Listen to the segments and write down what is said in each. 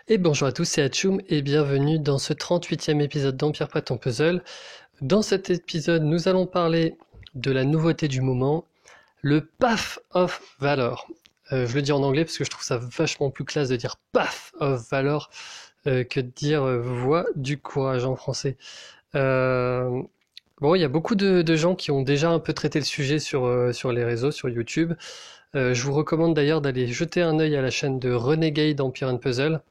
Et bonjour à tous, c'est Hachoum et bienvenue dans ce 38e épisode d'Empire pas ton puzzle. Dans cet épisode, nous allons parler de la nouveauté du moment, le Path of Valor. Je le dis en anglais parce que je trouve ça vachement plus classe de dire Path of Valor que de dire Voie du courage en français. Euh, bon, il y a beaucoup de gens qui ont déjà un peu traité le sujet sur les réseaux, sur YouTube. Je vous recommande d'ailleurs d'aller jeter un œil à la chaîne de Renegade Empire and Puzzle.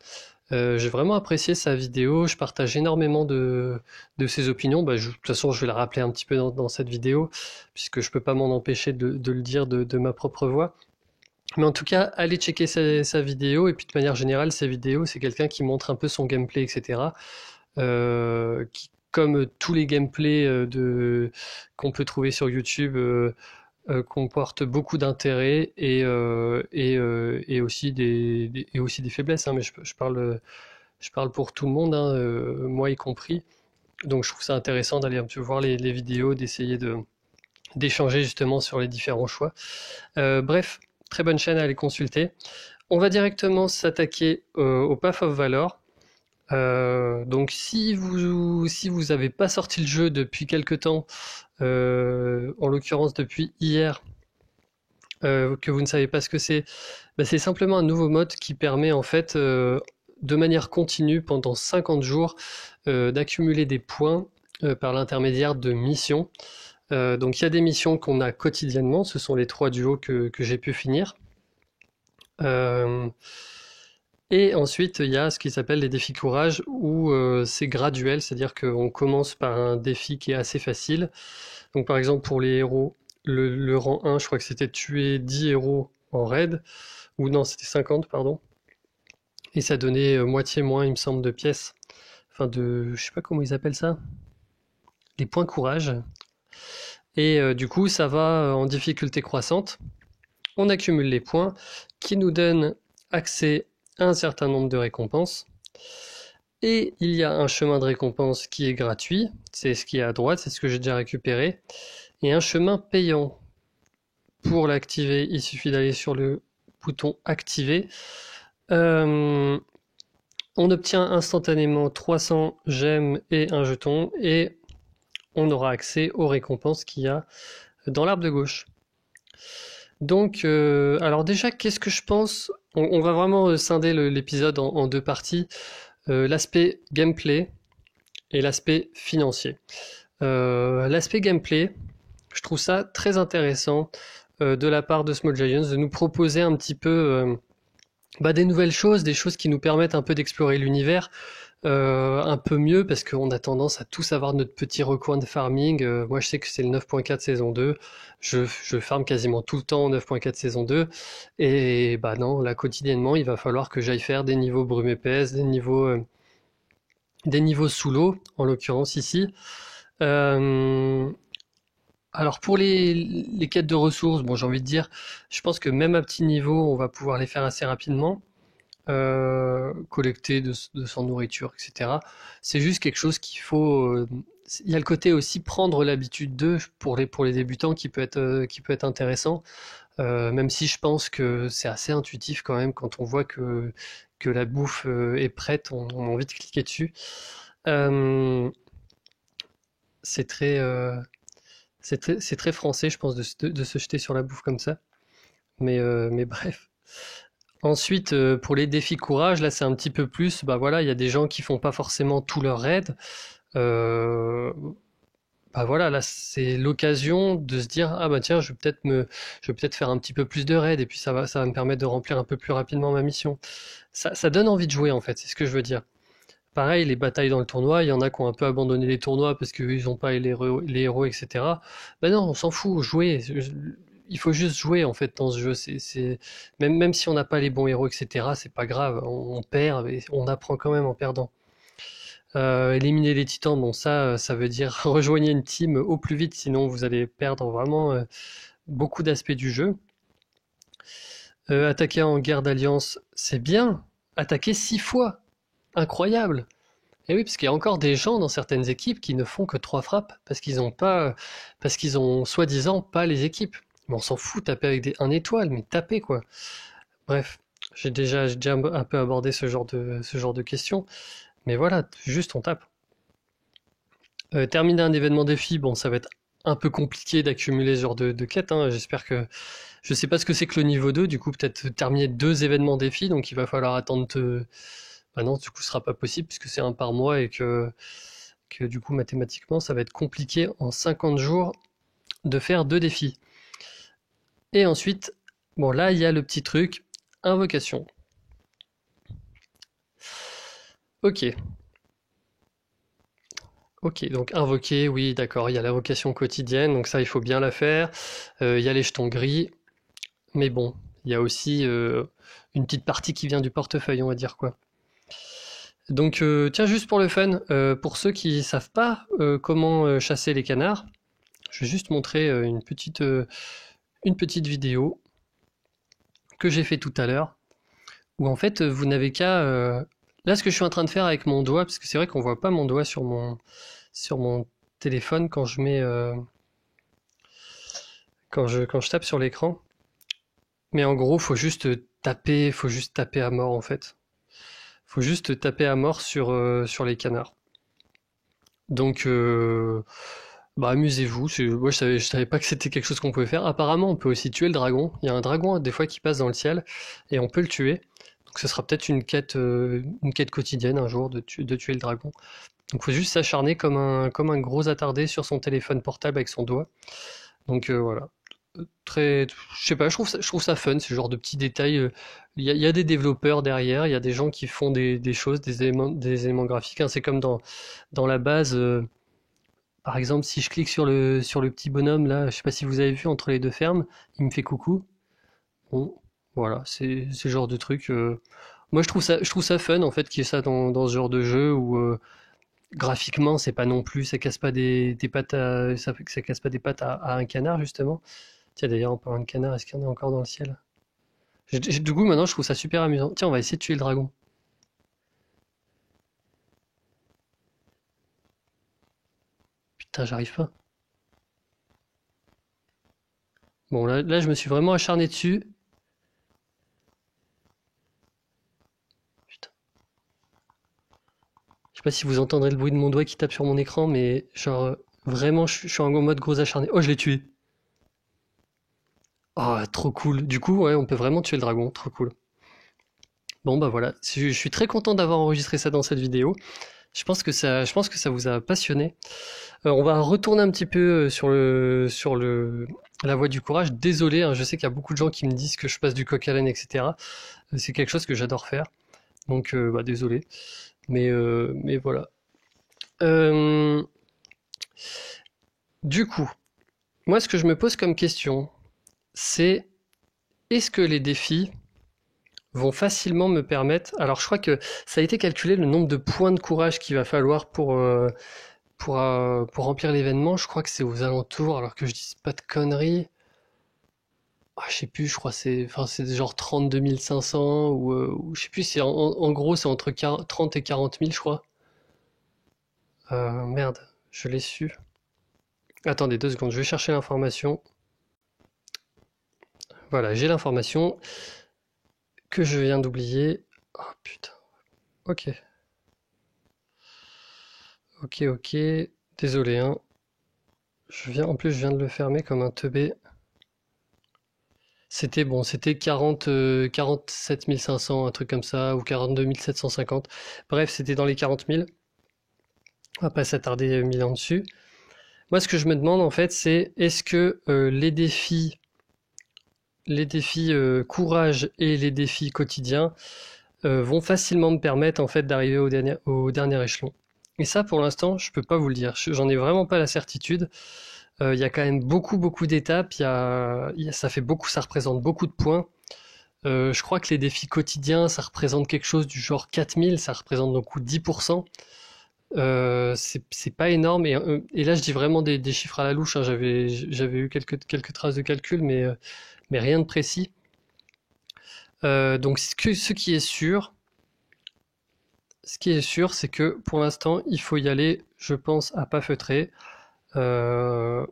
J'ai vraiment apprécié sa vidéo, je partage énormément de ses opinions. De toute façon, je vais le rappeler un petit peu dans cette vidéo, puisque je peux pas m'en empêcher de le dire de ma propre voix. Mais en tout cas, allez checker sa vidéo, et puis de manière générale, sa vidéo, c'est quelqu'un qui montre un peu son gameplay, etc. Qui, comme tous les gameplays qu'on peut trouver sur YouTube, comporte beaucoup d'intérêt et aussi et aussi des faiblesses, hein, mais je parle pour tout le monde, hein, moi y compris. Donc je trouve ça intéressant d'aller un peu voir les vidéos, d'essayer d'échanger justement sur les différents choix. Bref, très bonne chaîne à aller consulter. On va directement s'attaquer au Path of Valor. Donc si vous avez pas sorti le jeu depuis quelque temps, en l'occurrence depuis hier, que vous ne savez pas ce que c'est simplement un nouveau mode qui permet en fait de manière continue pendant 50 jours d'accumuler des points par l'intermédiaire de missions. Donc il y a des missions qu'on a quotidiennement, ce sont les 3 duos que j'ai pu finir. Euh, et ensuite il y a ce qui s'appelle les défis courage où c'est graduel, c'est-à-dire qu'on commence par un défi qui est assez facile. Donc par exemple pour les héros, le rang 1, je crois que c'était tuer 10 héros en raid, ou non, c'était 50, pardon. Et ça donnait moitié moins, il me semble, de pièces. Enfin, je sais pas comment ils appellent ça. Les points courage. Et du coup, ça va en difficulté croissante. On accumule les points qui nous donnent accès à un certain nombre de récompenses. Et il y a un chemin de récompense qui est gratuit. C'est ce qui est à droite, c'est ce que j'ai déjà récupéré. Et un chemin payant. Pour l'activer, il suffit d'aller sur le bouton activer. On obtient instantanément 300 gemmes et un jeton et on aura accès aux récompenses qu'il y a dans l'arbre de gauche. Donc, alors déjà, qu'est-ce que je pense? On va vraiment scinder l'épisode en deux parties. L'aspect gameplay et l'aspect financier. L'aspect gameplay, je trouve ça très intéressant de la part de Small Giants de nous proposer un petit peu des nouvelles choses, des choses qui nous permettent un peu d'explorer l'univers un peu mieux, parce qu'on a tendance à tous avoir notre petit recoin de farming. Moi je sais que c'est le 9.4 saison 2, je farme quasiment tout le temps en 9.4 saison 2, et bah non, là quotidiennement il va falloir que j'aille faire des niveaux brume épaisse, des niveaux sous l'eau, en l'occurrence ici. Euh, alors pour les quêtes de ressources, bon j'ai envie de dire, je pense que même à petit niveau, on va pouvoir les faire assez rapidement, collecter de son nourriture, etc. C'est juste quelque chose qu'il faut. Il y a le côté aussi prendre l'habitude d'eux pour les débutants qui peut être intéressant, même si je pense que c'est assez intuitif quand même quand on voit que la bouffe est prête, on a envie de cliquer dessus. Euh, c'est très, euh, c'est très français, je pense, de se jeter sur la bouffe comme ça. Mais bref. Ensuite, pour les défis courage, là c'est un petit peu plus, bah voilà, il y a des gens qui font pas forcément tout leur raid. Euh, Bah voilà, là c'est l'occasion de se dire, ah bah tiens, je vais peut-être faire un petit peu plus de raids et puis ça va me permettre de remplir un peu plus rapidement ma mission. Ça donne envie de jouer en fait, c'est ce que je veux dire. Pareil, les batailles dans le tournoi, il y en a qui ont un peu abandonné les tournois parce qu'ils n'ont pas les héros, etc. Ben non, on s'en fout, jouer. Il faut juste jouer en fait dans ce jeu. Même si on n'a pas les bons héros, etc., c'est pas grave. On perd, mais on apprend quand même en perdant. Éliminer les titans, bon ça veut dire rejoignez une team au plus vite, sinon vous allez perdre vraiment beaucoup d'aspects du jeu. Attaquer en guerre d'alliance, c'est bien. Attaquer 6 fois, incroyable. Et oui, parce qu'il y a encore des gens dans certaines équipes qui ne font que 3 frappes parce qu'ils ont soi-disant pas les équipes. Mais on s'en fout, taper avec un étoile, mais taper quoi. Bref. J'ai déjà un peu abordé ce genre de questions. Mais voilà, juste on tape. Terminer un événement défi, bon, ça va être un peu compliqué d'accumuler ce genre de quête, hein. J'espère que... Je sais pas ce que c'est que le niveau 2, du coup peut-être terminer 2 événements défi, donc il va falloir attendre... Bah non, du coup ce sera pas possible puisque c'est un par mois et que du coup mathématiquement ça va être compliqué en 50 jours de faire 2 défis. Et ensuite, bon là il y a le petit truc, invocation. Ok, ok, donc invoquer, oui d'accord, il y a l'invocation quotidienne, donc ça il faut bien la faire. Il y a les jetons gris, mais bon, il y a aussi une petite partie qui vient du portefeuille, on va dire quoi. Donc tiens, juste pour le fun, pour ceux qui savent pas comment chasser les canards, je vais juste montrer une petite vidéo que j'ai fait tout à l'heure, où en fait vous n'avez qu'à... Là ce que je suis en train de faire avec mon doigt, parce que c'est vrai qu'on voit pas mon doigt sur mon téléphone quand je mets... quand je tape sur l'écran. Mais en gros, faut juste taper à mort en fait. Faut juste taper à mort sur les canards. Donc, bah, amusez-vous. Moi, je savais pas que c'était quelque chose qu'on pouvait faire. Apparemment, on peut aussi tuer le dragon. Il y a un dragon des fois qui passe dans le ciel et on peut le tuer. Donc, ce sera peut-être une quête quotidienne un jour de tuer le dragon. Donc, faut juste s'acharner comme un gros attardé sur son téléphone portable avec son doigt. Donc, voilà. Très, je sais pas, je trouve ça fun, ce genre de petits détails. Il y a des développeurs derrière, il y a des gens qui font des choses, des éléments graphiques, hein. C'est comme dans la base, par exemple, si je clique sur le petit bonhomme là, je sais pas si vous avez vu entre les deux fermes, il me fait coucou. Bon, voilà, c'est le genre de truc. Moi, je trouve ça fun en fait qu'il y ait ça dans ce genre de jeu où graphiquement, c'est pas non plus, ça casse pas des pattes ça casse pas des pattes à un canard justement. Tiens, d'ailleurs, en parlant de canard, est-ce qu'il y en a encore dans le ciel? Du coup, maintenant, je trouve ça super amusant. Tiens, on va essayer de tuer le dragon. Putain, j'arrive pas. Bon, là, je me suis vraiment acharné dessus. Putain. Je sais pas si vous entendrez le bruit de mon doigt qui tape sur mon écran, mais genre, vraiment, je suis en mode gros acharné. Oh, je l'ai tué. Oh, trop cool. Du coup, ouais, on peut vraiment tuer le dragon. Trop cool. Bon, bah voilà. Je suis très content d'avoir enregistré ça dans cette vidéo. Je pense que ça vous a passionné. On va retourner un petit peu la voie du courage. Désolé, hein, je sais qu'il y a beaucoup de gens qui me disent que je passe du coq à l'âne, etc. C'est quelque chose que j'adore faire. Donc, bah, désolé. Mais voilà. Euh, du coup, moi, ce que je me pose comme question, c'est est-ce que les défis vont facilement me permettre... Alors, je crois que ça a été calculé le nombre de points de courage qu'il va falloir pour remplir l'événement. Je crois que c'est aux alentours, alors que je dise pas de conneries. Ah, je sais plus, je crois que c'est genre 32 500 ou je sais plus, en gros c'est entre 30 et 40 000 je crois. Merde, je l'ai su. Attendez 2 secondes, je vais chercher l'information. Voilà, j'ai l'information que je viens d'oublier. Oh putain, ok, ok. Désolé, hein. En plus je viens de le fermer comme un teubé. C'était bon, c'était 47 500, un truc comme ça, ou 42 750. Bref, c'était dans les 40 000. On va pas s'attarder 1000 ans dessus. Moi, ce que je me demande en fait, c'est est-ce que les défis courage et les défis quotidiens vont facilement me permettre en fait d'arriver au dernier échelon. Et ça, pour l'instant, je peux pas vous le dire. J'en ai vraiment pas la certitude. Il y a quand même beaucoup, beaucoup d'étapes. Ça fait beaucoup, ça représente beaucoup de points. Je crois que les défis quotidiens, ça représente quelque chose du genre 4000, ça représente donc 10%. C'est pas énorme et là je dis vraiment des chiffres à la louche, hein. J'avais eu quelques traces de calcul mais rien de précis. Donc ce qui est sûr c'est que pour l'instant il faut y aller, je pense, à pas feutrer. Euh,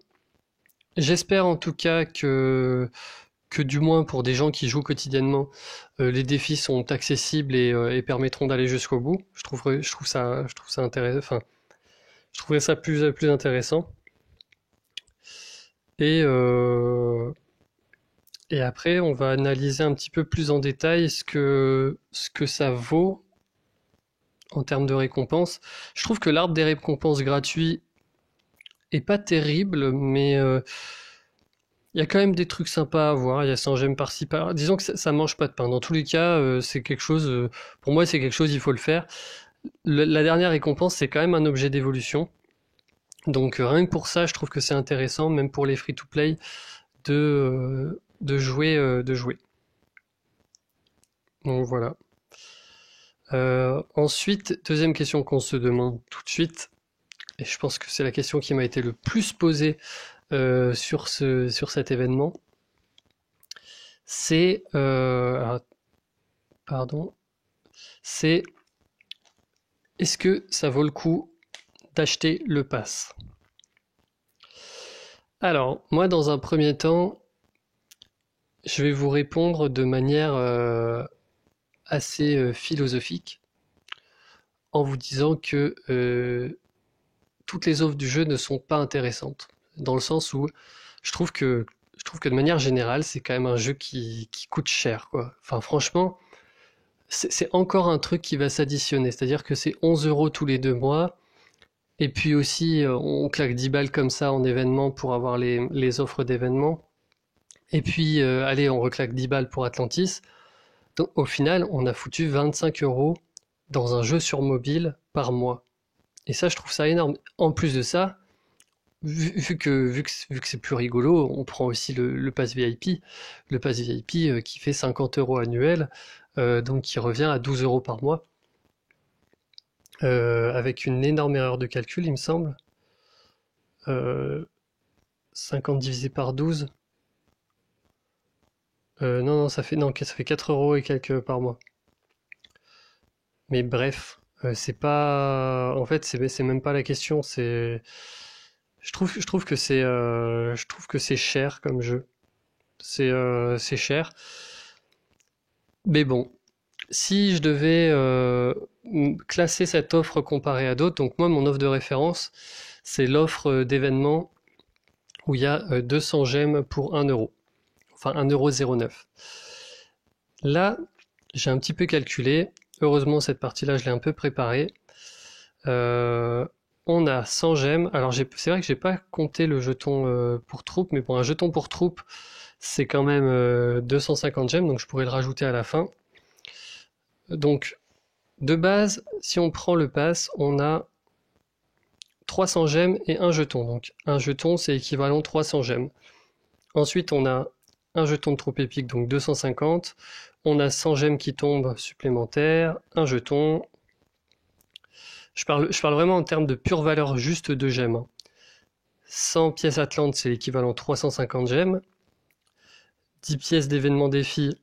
J'espère en tout cas que que du moins pour des gens qui jouent quotidiennement, les défis sont accessibles et permettront d'aller jusqu'au bout. Je trouve ça intéressant. Enfin, je trouverais ça plus intéressant. Et, euh, et après, on va analyser un petit peu plus en détail ce que ça vaut en termes de récompenses. Je trouve que l'arbre des récompenses gratuit est pas terrible, mais il y a quand même des trucs sympas à voir. Il y a 100 gemmes par-ci par. Disons que ça mange pas de pain. Dans tous les cas, c'est quelque chose. Pour moi, c'est quelque chose. Il faut le faire. La dernière récompense, c'est quand même un objet d'évolution. Donc rien que pour ça, je trouve que c'est intéressant, même pour les free-to-play, de jouer, de jouer. Donc voilà. Ensuite, deuxième question qu'on se demande tout de suite, et je pense que c'est la question qui m'a été le plus posée sur cet événement, c'est pardon, c'est est-ce que ça vaut le coup d'acheter le pass? Alors, moi, dans un premier temps, je vais vous répondre de manière assez philosophique en vous disant que toutes les offres du jeu ne sont pas intéressantes. Dans le sens où je trouve que, je trouve que de manière générale, c'est quand même un jeu qui coûte cher, quoi. Enfin, franchement, c'est encore un truc qui va s'additionner. C'est-à-dire que c'est 11 € tous les 2 mois. Et puis aussi, on claque 10 balles comme ça en événement pour avoir les offres d'événements. Et puis, allez, on reclaque 10 balles pour Atlantis. Donc, au final, on a foutu 25 € dans un jeu sur mobile par mois. Et ça, je trouve ça énorme. En plus de ça, vu que c'est plus rigolo, on prend aussi le pass VIP. Le pass VIP qui fait 50 € annuel, donc qui revient à 12 € par mois. Avec une énorme erreur de calcul, il me semble. 50 divisé par 12. Non, ça fait 4 € et quelques par mois. Mais bref, c'est pas. En fait, c'est même pas la question. Je trouve que je trouve que c'est cher comme jeu. C'est cher. Mais bon, si je devais classer cette offre comparée à d'autres, donc moi, mon offre de référence, c'est l'offre d'événement où il y a 200 gemmes pour 1 €. Enfin, 1,09 €. Là, j'ai un petit peu calculé. Heureusement, cette partie-là, je l'ai un peu préparée. On a 100 gemmes. Alors, c'est vrai que j'ai pas compté le jeton pour troupe, mais bon, un jeton pour troupe, c'est quand même 250 gemmes, donc je pourrais le rajouter à la fin. Donc, de base, si on prend le pass, on a 300 gemmes et un jeton. Donc, un jeton, c'est équivalent 300 gemmes. Ensuite, on a un jeton de troupe épique, donc 250. On a 100 gemmes qui tombent supplémentaires, un jeton. Je parle vraiment en termes de pure valeur juste de gemmes. 100 pièces Atlante, c'est l'équivalent 350 gemmes. 10 pièces d'événement défi,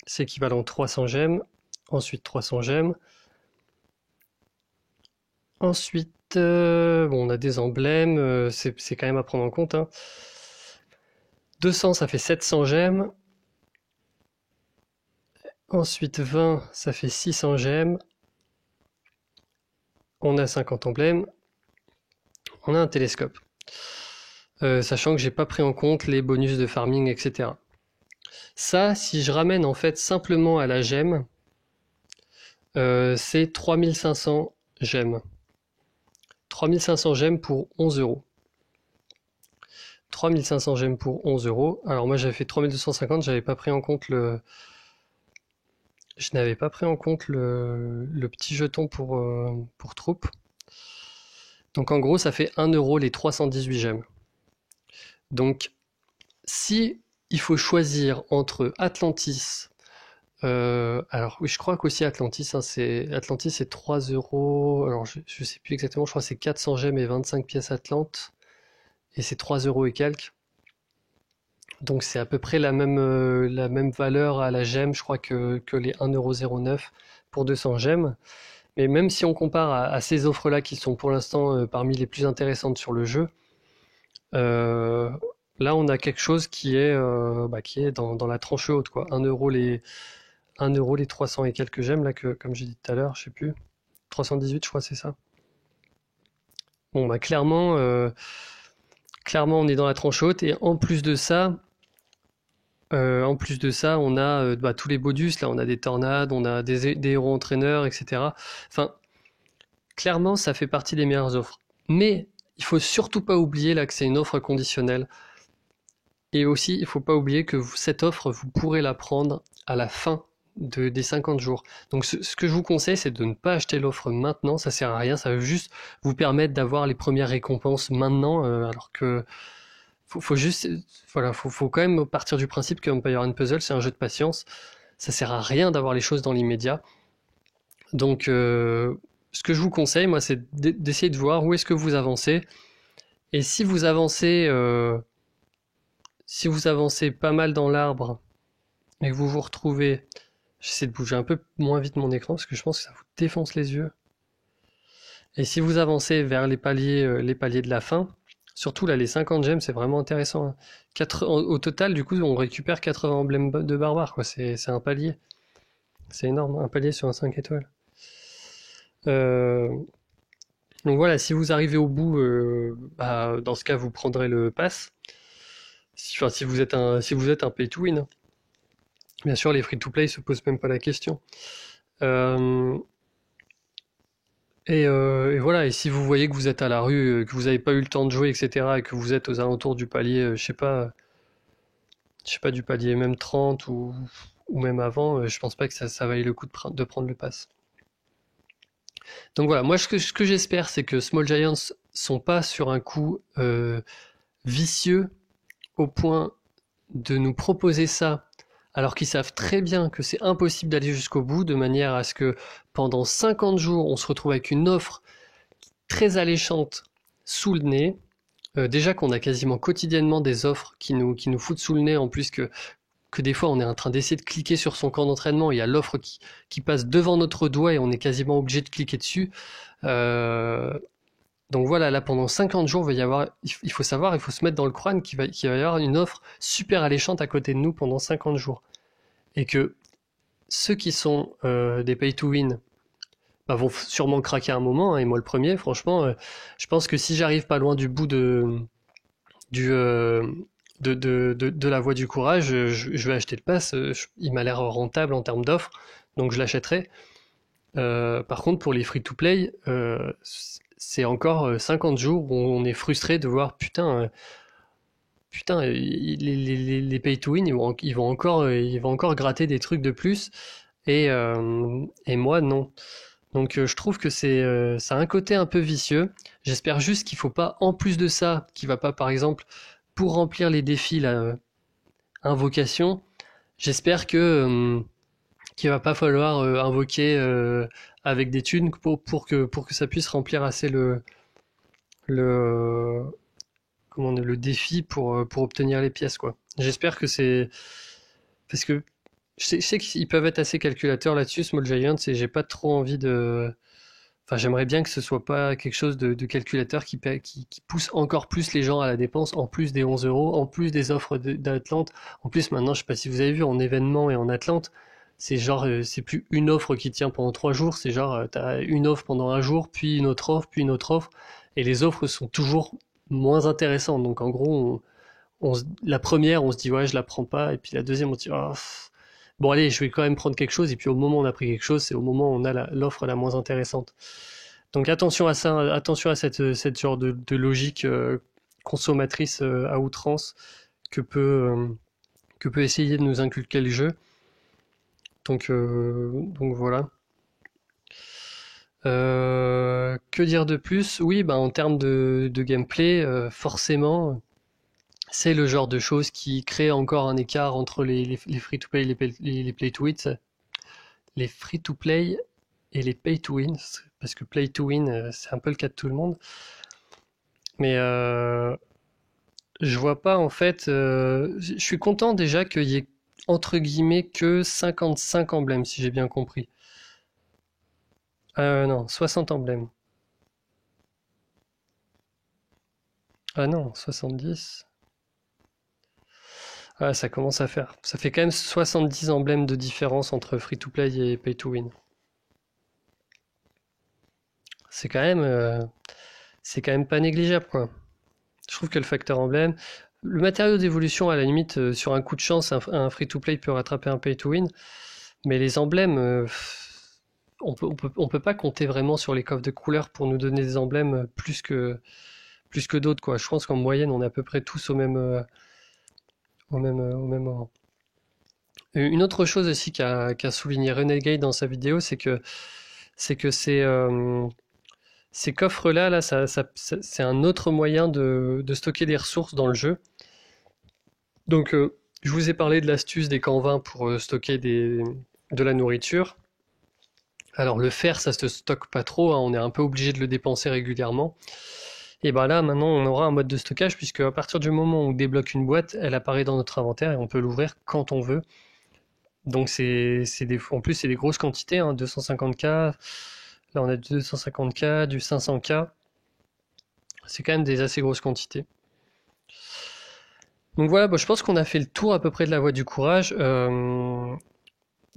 c'est équivalent 300 gemmes. Ensuite 300 gemmes. Ensuite, bon, on a des emblèmes, c'est quand même à prendre en compte. 200, ça fait 700 gemmes. Ensuite 20, ça fait 600 gemmes. On a 50 emblèmes. On a un télescope. Sachant que j'ai pas pris en compte les bonus de farming, etc. Ça, si je ramène en fait simplement à la gemme, c'est 3500 gemmes. 3500 gemmes pour 11 €. 3500 gemmes pour 11 €. Alors moi j'avais fait 3250, j'avais pas pris en compte je n'avais pas pris en compte le petit jeton pour troupe. Donc en gros ça fait 1 € les 318 gemmes. Donc si il faut choisir entre Atlantis, alors oui je crois qu'aussi Atlantis, Atlantis c'est 3 €, alors je sais plus exactement, je crois que c'est 400 gemmes et 25 pièces Atlante, et c'est 3 € et quelques. Donc c'est à peu près la même valeur à la gemme, je crois que les 1,09 € pour 200 gemmes. Mais même si on compare à ces offres-là qui sont pour l'instant parmi les plus intéressantes sur le jeu, euh, Là, on a quelque chose qui est dans la tranche haute, quoi. 1 euro les 300 et quelques gemmes, là, comme j'ai dit tout à l'heure, je sais plus. 318, je crois, c'est ça. Bon, bah, clairement, on est dans la tranche haute. Et en plus de ça, on a tous les bonus. Là, on a des tornades, on a des héros entraîneurs, etc. Enfin, clairement, ça fait partie des meilleures offres. Mais il faut surtout pas oublier là que c'est une offre conditionnelle. Et aussi, il faut pas oublier que cette offre, vous pourrez la prendre à la fin des 50 jours. Donc ce que je vous conseille, c'est de ne pas acheter l'offre maintenant, ça sert à rien, ça va juste vous permettre d'avoir les premières récompenses maintenant, alors que faut juste, voilà, faut quand même partir du principe que Empire and Puzzle, c'est un jeu de patience. Ça sert à rien d'avoir les choses dans l'immédiat. Donc, ce que je vous conseille, moi, c'est d'essayer de voir où est-ce que vous avancez. Et si vous avancez pas mal dans l'arbre et que vous vous retrouvez, j'essaie de bouger un peu moins vite mon écran parce que je pense que ça vous défonce les yeux. Et si vous avancez vers les paliers de la fin, surtout là les 50 gemmes, c'est vraiment intéressant, hein. Au total, du coup, on récupère 80 emblèmes de barbares, quoi. C'est un palier. C'est énorme, un palier sur un 5 étoiles. Euh, donc voilà, si vous arrivez au bout, dans ce cas, vous prendrez le pass. Si vous êtes un pay to win. Bien sûr, les free-to-play se posent même pas la question. Euh, et voilà, et si vous voyez que vous êtes à la rue, que vous n'avez pas eu le temps de jouer, etc., et que vous êtes aux alentours du palier, je sais pas, du palier même 30 ou même avant, je pense pas que ça vaille le coup de prendre le pass. Donc voilà, moi ce que j'espère, c'est que Small Giants sont pas sur un coup vicieux au point de nous proposer ça, alors qu'ils savent très bien que c'est impossible d'aller jusqu'au bout, de manière à ce que pendant 50 jours, on se retrouve avec une offre très alléchante sous le nez. Déjà qu'on a quasiment quotidiennement des offres qui nous foutent sous le nez, en plus que des fois on est en train d'essayer de cliquer sur son camp d'entraînement, il y a l'offre qui passe devant notre doigt et on est quasiment obligé de cliquer dessus. Euh, donc voilà, là pendant 50 jours, il faut savoir, il faut se mettre dans le crâne qu'il va y avoir une offre super alléchante à côté de nous pendant 50 jours. Et que ceux qui sont des pay to win vont sûrement craquer un moment, hein, et moi le premier, franchement, je pense que si j'arrive pas loin du bout du, de la voie du courage, je vais acheter le pass, il m'a l'air rentable en termes d'offres, donc je l'achèterai. Par contre, pour les free-to-play, c'est encore 50 jours où on est frustré de voir, putain, les pay-to-win, ils vont encore gratter des trucs de plus, et moi, non. Donc je trouve que ça a un côté un peu vicieux. J'espère juste qu'il faut pas, en plus de ça, qu'il va pas, par exemple, pour remplir les défis, là, invocation, j'espère qu'il va pas falloir invoquer avec des thunes pour que ça puisse remplir assez le, le défi pour obtenir les pièces, quoi. J'espère que c'est... Parce que je sais qu'ils peuvent être assez calculateurs là-dessus, Small Giants, et j'ai pas trop envie de... Enfin, j'aimerais bien que ce soit pas quelque chose de calculateur qui pousse encore plus les gens à la dépense, en plus des 11 euros, en plus des offres d'Atlante. En plus, maintenant, je sais pas si vous avez vu, en événement et en Atlante, c'est genre, c'est plus une offre qui tient pendant 3 jours, c'est genre, t'as une offre pendant un jour, puis une autre offre, puis une autre offre, et les offres sont toujours moins intéressantes. Donc, en gros, la première, on se dit, ouais, je la prends pas, et puis la deuxième, on se dit, oh, bon, allez, je vais quand même prendre quelque chose, et puis au moment où on a pris quelque chose, c'est au moment où on a l'offre la moins intéressante. Donc attention à ça, attention à cette genre de logique consommatrice à outrance que peut, euh, que peut essayer de nous inculquer le jeu. Donc voilà. Que dire de plus? Oui, bah, en termes de gameplay, forcément, c'est le genre de choses qui crée encore un écart entre les free-to-play et les play-to-win. Les free-to-play et les pay-to-win, parce que play-to-win, c'est un peu le cas de tout le monde. Mais je vois pas en fait. Je suis content déjà qu'il y ait entre guillemets que 55 emblèmes, si j'ai bien compris. Non, 60 emblèmes. Ah non, 70. Ah, ça commence à faire. Ça fait quand même 70 emblèmes de différence entre free-to-play et pay-to-win. C'est quand même, euh, c'est quand même pas négligeable, quoi. Je trouve que le facteur emblème, le matériau d'évolution, à la limite, sur un coup de chance, un free-to-play peut rattraper un pay-to-win, mais les emblèmes, on peut pas compter vraiment sur les coffres de couleurs pour nous donner des emblèmes plus que d'autres, quoi. Je pense qu'en moyenne, on est à peu près tous au même moment. Une autre chose aussi qu'a souligné Renegade dans sa vidéo, c'est que ces coffres-là, c'est un autre moyen de stocker des ressources dans le jeu. Donc, je vous ai parlé de l'astuce des camps 20 pour stocker de la nourriture. Alors, le fer, ça se stocke pas trop, hein, on est un peu obligé de le dépenser régulièrement. Et ben là, maintenant, on aura un mode de stockage, puisque à partir du moment où on débloque une boîte, elle apparaît dans notre inventaire et on peut l'ouvrir quand on veut. Donc, en plus, c'est des grosses quantités, hein, 250K. Là, on a du 250K, du 500K. C'est quand même des assez grosses quantités. Donc voilà, je pense qu'on a fait le tour à peu près de la voie du courage.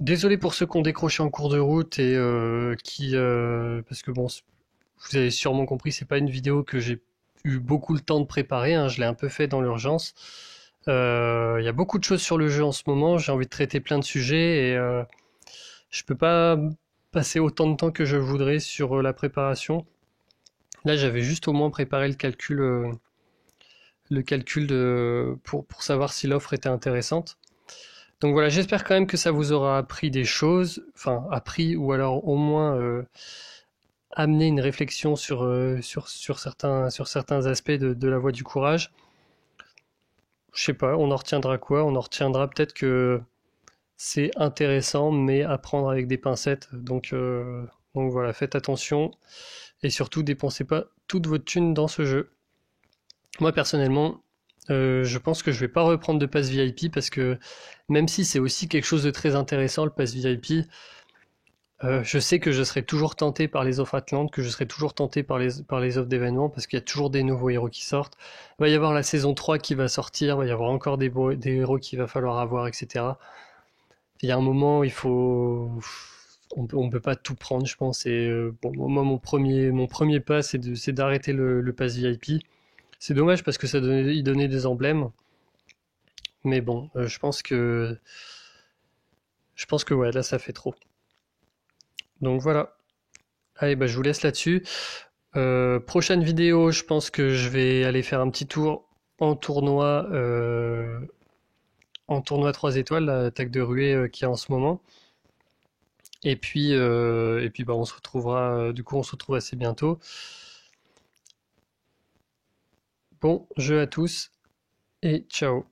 Désolé pour ceux qui ont décroché en cours de route et parce que bon, vous avez sûrement compris, c'est pas une vidéo que j'ai eu beaucoup le temps de préparer, hein, je l'ai un peu fait dans l'urgence. Il y a beaucoup de choses sur le jeu en ce moment, j'ai envie de traiter plein de sujets et je peux pas passer autant de temps que je voudrais sur la préparation. Là, j'avais juste au moins préparé le calcul pour savoir si l'offre était intéressante. Donc voilà, j'espère quand même que ça vous aura appris des choses, enfin appris ou alors au moins amener une réflexion sur certains aspects de la voie du courage. Je sais pas, on en retiendra quoi? On en retiendra peut-être que c'est intéressant, mais à prendre avec des pincettes. Donc voilà, faites attention et surtout dépensez pas toute votre thune dans ce jeu. Moi personnellement, je pense que je vais pas reprendre de pass VIP parce que même si c'est aussi quelque chose de très intéressant le pass VIP, je sais que je serai toujours tenté par les offres Atlantes, que je serai toujours tenté par les offres d'événements parce qu'il y a toujours des nouveaux héros qui sortent. Il va y avoir la saison 3 qui va sortir, il va y avoir encore des héros qu'il va falloir avoir, etc. Il y a un moment, on peut pas tout prendre, je pense. Et bon, moi, mon premier pas, c'est d'arrêter le pass VIP. C'est dommage parce que il donnait des emblèmes. Mais bon, je pense que ouais, là, ça fait trop. Donc voilà. Allez, je vous laisse là-dessus. Prochaine vidéo, je pense que je vais aller faire un petit tour en tournoi, en tournoi 3 étoiles, l'attaque de ruée qu'il y a en ce moment. Et puis on se retrouvera, du coup, on se retrouve assez bientôt. Bon jeu à tous et ciao.